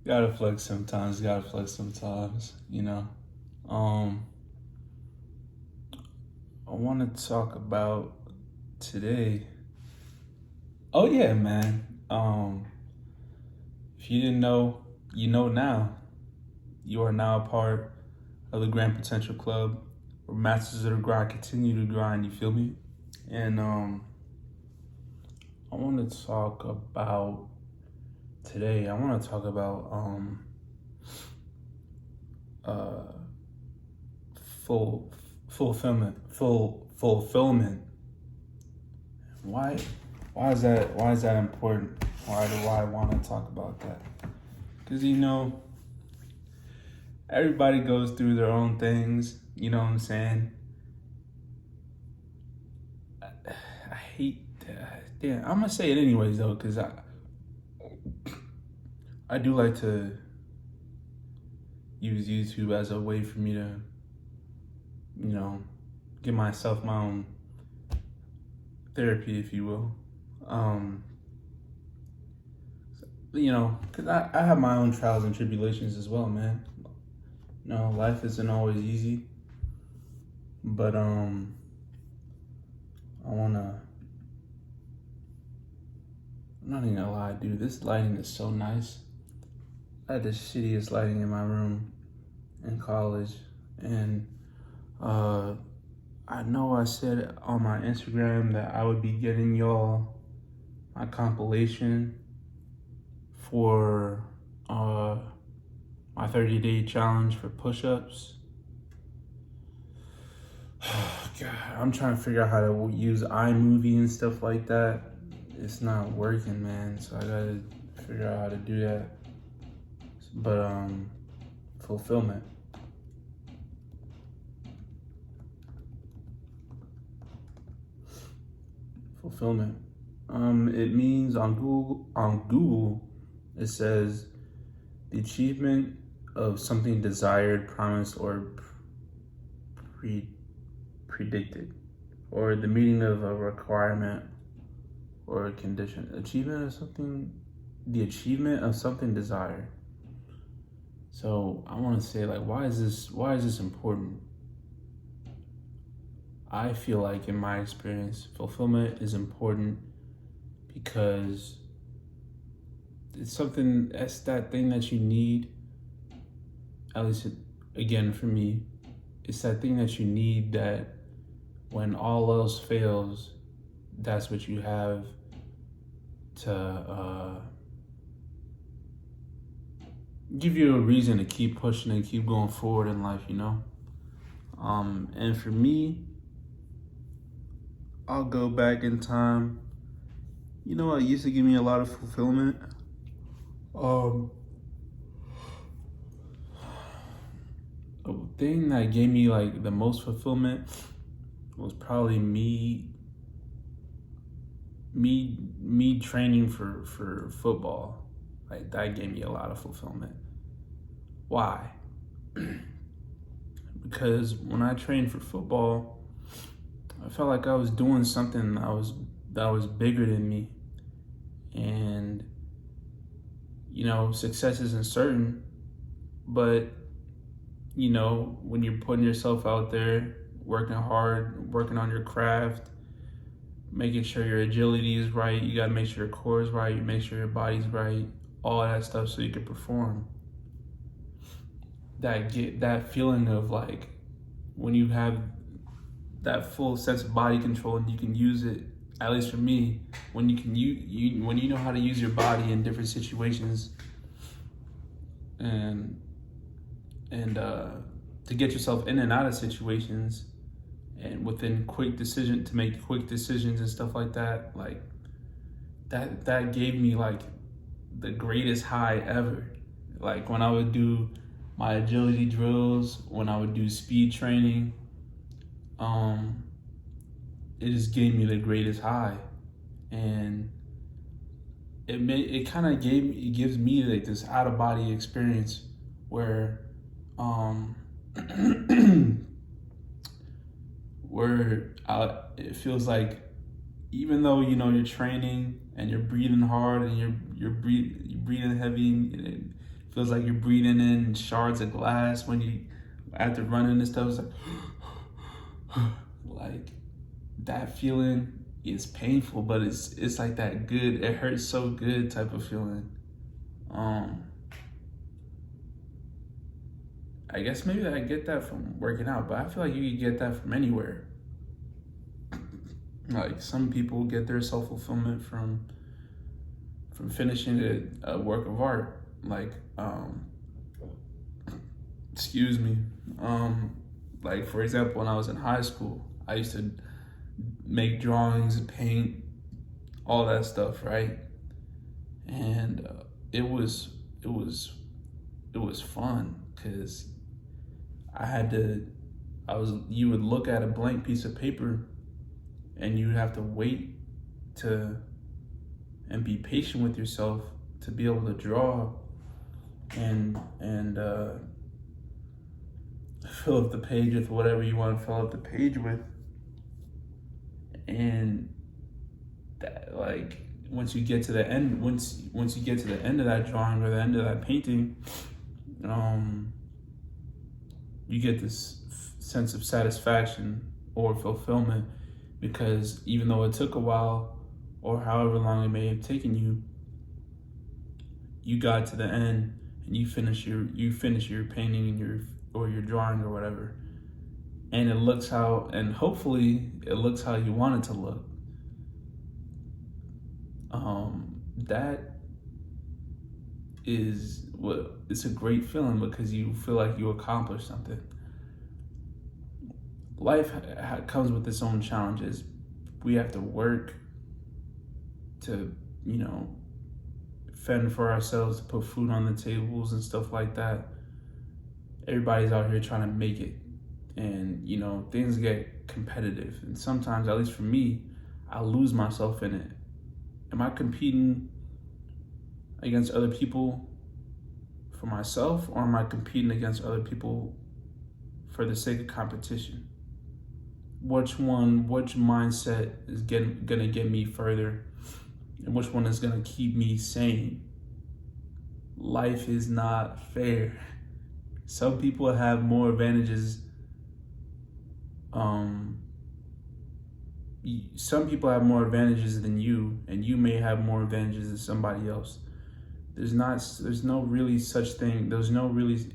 Gotta flex sometimes, gotta flex sometimes, you know. Um, I want to talk about today. Oh yeah, man. If you didn't know, you know now. You are now a part of the Grand Potential Club, where Masters of the Grind continue to grind. You feel me? And I want to talk about today. I want to talk about uh full fulfillment. Why why is that important? Why do I want to talk about that? Because everybody goes through their own things, you know what I'm saying? I hate yeah, I'm gonna say it anyways though, because I do like to use YouTube as a way for me to, you know, give myself my own therapy, if you will. Um, because I have my own trials and tribulations as well, man. No, life isn't always easy, but I wanna. I'm not even gonna lie, dude. This lighting is so nice. I had the shittiest lighting in my room in college, and uh, I know I said on my Instagram that I would be getting y'all my compilation for my 30-day challenge for push-ups. God, I'm trying to figure out how to use iMovie and stuff like that. It's not working, man. So I gotta figure out how to do that. But fulfillment. Fulfillment. It means on Google, it says the achievement of something desired, promised, or predicted, or the meeting of a requirement or a condition. The achievement of something desired. So I want to say, like, why is this important? I feel like in my experience, fulfillment is important because that's that thing that you need, at least again for me, it's that thing that you need that when all else fails, that's what you have to give you a reason to keep pushing and keep going forward in life, you know? And for me, I'll go back in time. You know what used to give me a lot of fulfillment? The thing that gave me like the most fulfillment was probably me training for football. Like that gave me a lot of fulfillment. Why? Because when I trained for football, I felt like I was doing something that was bigger than me. And success isn't certain, but when you're putting yourself out there, working hard, working on your craft, making sure your agility is right, you gotta make sure your core is right, you make sure your body's right, all that stuff so you can perform. That feeling of like when you have that full sense of body control and you can use it, at least for me, when you know how to use your body in different situations and to get yourself in and out of situations and within to make quick decisions and stuff like that, like that gave me like the greatest high ever. Like when I would do my agility drills, when I would do speed training, it just gave me the greatest high. And it gives me like this out of body experience where it feels like even though you're training and you're breathing hard and you're breathing heavy and Feels like you're breathing in shards of glass when you, after running and stuff. It's like that feeling is painful, but it's like that good, it hurts so good type of feeling. I guess maybe I get that from working out, but I feel like you could get that from anywhere. Like some people get their self-fulfillment from finishing a work of art. Like, excuse me. Like for example, when I was in high school, I used to make drawings, paint, all that stuff, right? And it was fun because you would look at a blank piece of paper and you'd have to wait and be patient with yourself to be able to draw and fill up the page with whatever you want to fill up the page with. And that, like, once you get to the end, once you get to the end of that drawing or the end of that painting, you get this sense of satisfaction or fulfillment, because even though it took a while or however long it may have taken you, you got to the end and you finish your painting and your drawing or whatever, and hopefully it looks how you want it to look. That is it's a great feeling, because you feel like you accomplished something. Life comes with its own challenges. We have to work to, fend for ourselves, to put food on the tables and stuff like that. Everybody's out here trying to make it, and things get competitive, and sometimes, at least for me, I lose myself in it. Am I competing against other people for myself, or am I competing against other people for the sake of competition? Which mindset is gonna get me further, and which one is gonna keep me sane? Life is not fair. Some people have more advantages. Some people have more advantages than you, and you may have more advantages than somebody else. There's no really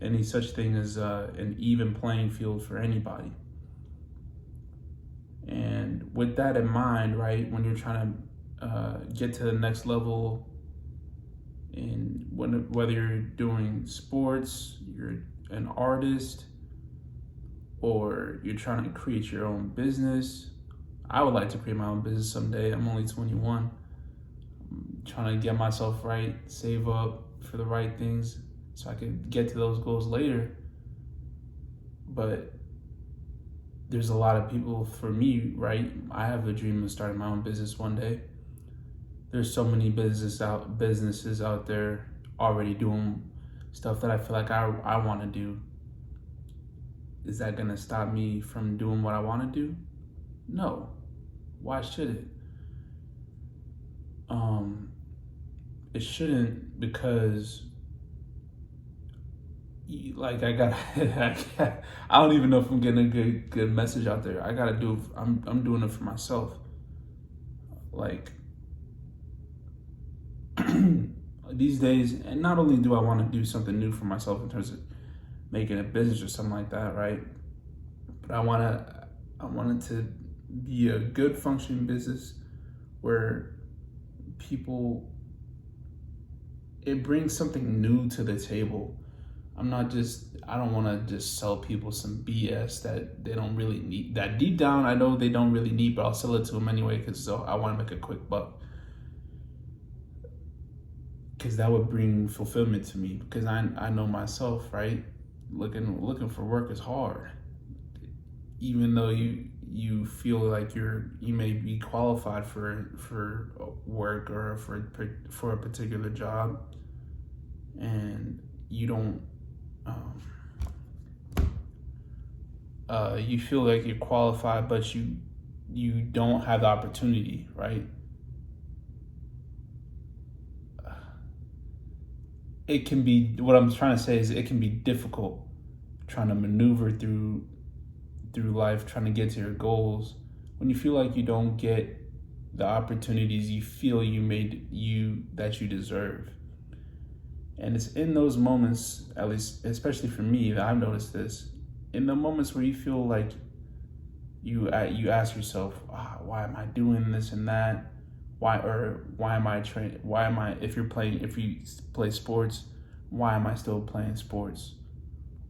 any such thing as an even playing field for anybody. And with that in mind, right, when you're trying to get to the next level, in whether you're doing sports, you're an artist, or you're trying to create your own business. I would like to create my own business someday. I'm only 21. I'm trying to get myself right, save up for the right things so I can get to those goals later. But there's a lot of people, for me, right? I have a dream of starting my own business one day. There's so many businesses out there already doing stuff that I feel like I want to do. Is that gonna stop me from doing what I want to do? No. Why should it? It shouldn't, because I don't even know if I'm getting a good message out there. I'm doing it for myself. Like, these days, and not only do I want to do something new for myself in terms of making a business or something like that, right? But I want it to be a good functioning business where it brings something new to the table. I don't want to just sell people some BS that they don't really need, that deep down I know they don't really need, but I'll sell it to them anyway because I want to make a quick buck. Because that would bring fulfillment to me, because I know myself, right? Looking for work is hard. Even though you feel like you may be qualified for work or for a particular job, and you don't you feel like you're qualified, but you don't have the opportunity, right? it can be, what I'm trying to say is it can be difficult trying to maneuver through life, trying to get to your goals when you feel like you don't get the opportunities you feel that you deserve. And it's in those moments, at least especially for me, that I've noticed this, in the moments where you feel like you ask yourself, why am I doing this and that? Why am I training? If you play sports, why am I still playing sports?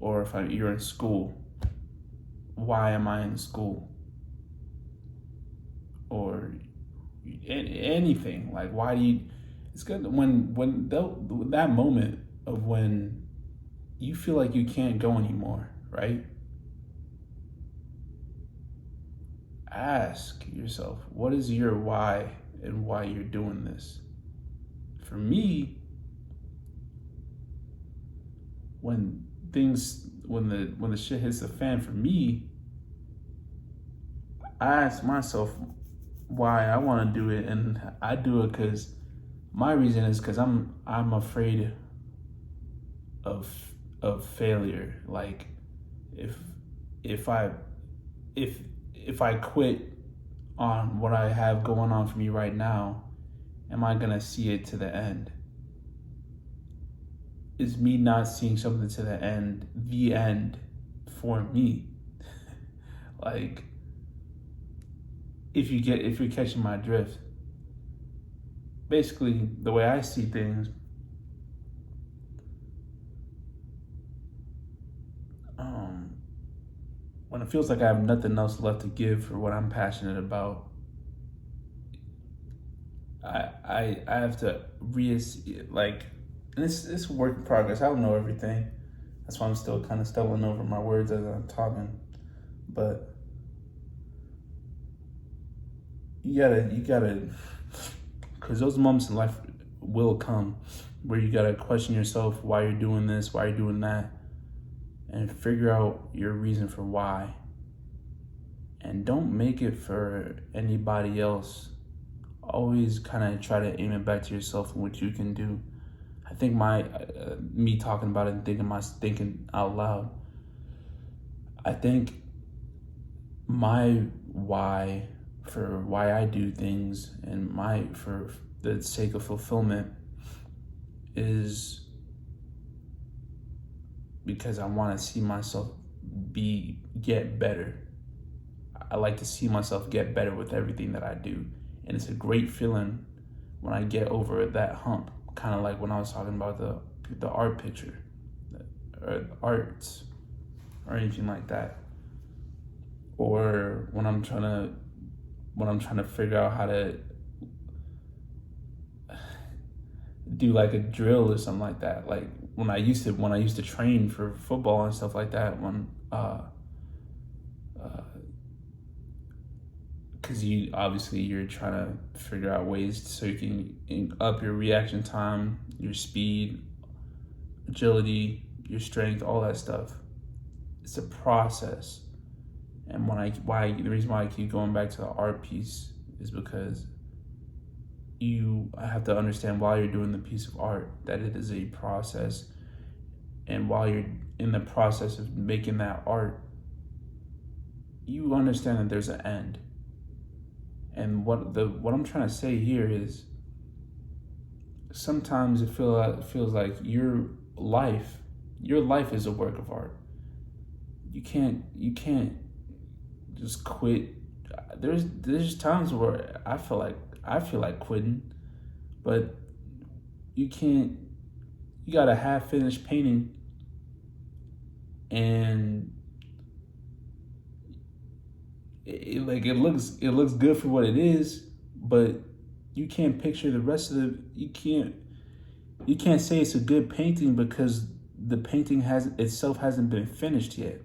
Or if you're in school, why am I in school? Or anything, like, why do you, it's good when that moment of when you feel like you can't go anymore, right? Ask yourself, what is your why and why you're doing this? For me, when the shit hits the fan for me, I ask myself why I want to do it, and I do it because my reason is because I'm afraid of failure. Like, if I quit on what I have going on for me right now, am I gonna see it to the end? Is me not seeing something to the end for me? Like, if you're catching my drift. Basically, the way I see things, when it feels like I have nothing else left to give for what I'm passionate about, I have to like, and it's a work in progress. I don't know everything. That's why I'm still kind of stumbling over my words as I'm talking. But you gotta, because those moments in life will come where you gotta question yourself, why you're doing this, why you're doing that, and figure out your reason for why. And don't make it for anybody else. Always kind of try to aim it back to yourself and what you can do. I think me talking about it and thinking out loud, I think my why for why I do things and for the sake of fulfillment is because I want to see myself get better. I like to see myself get better with everything that I do. And it's a great feeling when I get over that hump, kind of like when I was talking about the art picture, or arts, or anything like that. Or when I'm trying to figure out how to do like a drill or something like that. Like when I used to train for football and stuff like that, because you're trying to figure out ways so you can up your reaction time, your speed, agility, your strength, all that stuff. It's a process. And the reason why I keep going back to the art piece is because I have to understand while you're doing the piece of art that it is a process. And while you're in the process of making that art, you understand that there's an end. And what I'm trying to say here is, sometimes it feels like your life is a work of art. You can't just quit. There's times where I feel like quitting, but you can't. You got a half finished painting, and it looks good for what it is, but you can't picture the rest of you can't say it's a good painting because the painting hasn't been finished yet.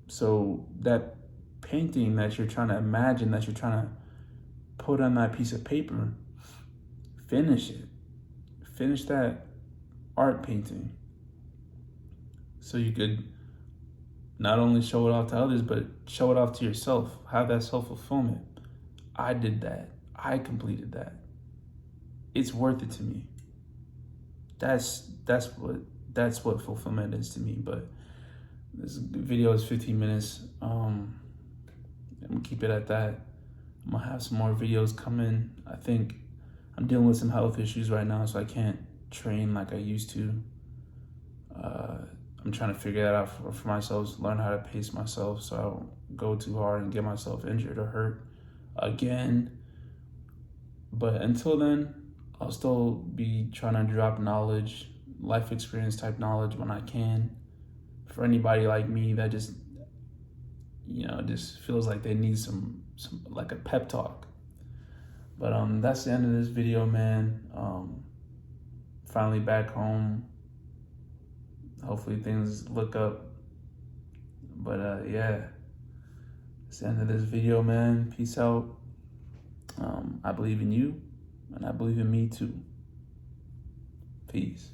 So that painting that you're trying to imagine, that you're trying to put on that piece of paper, finish it. Finish that art painting so you could not only show it off to others, but show it off to yourself. Have that self-fulfillment. I did that. I completed that. It's worth it to me. that's what fulfillment is to me. But this video is 15 minutes. I'm gonna keep it at that. I'm gonna have some more videos coming. I think I'm dealing with some health issues right now, so I can't train like I used to. I'm trying to figure that out for myself, learn how to pace myself so I don't go too hard and get myself injured or hurt again. But until then, I'll still be trying to drop knowledge, life experience type knowledge when I can. For anybody like me that just, just feels like they need some like a pep talk. But that's the end of this video, man. Finally back home. Hopefully things look up. But yeah, that's the end of this video, man. Peace out. I believe in you, and I believe in me too. Peace.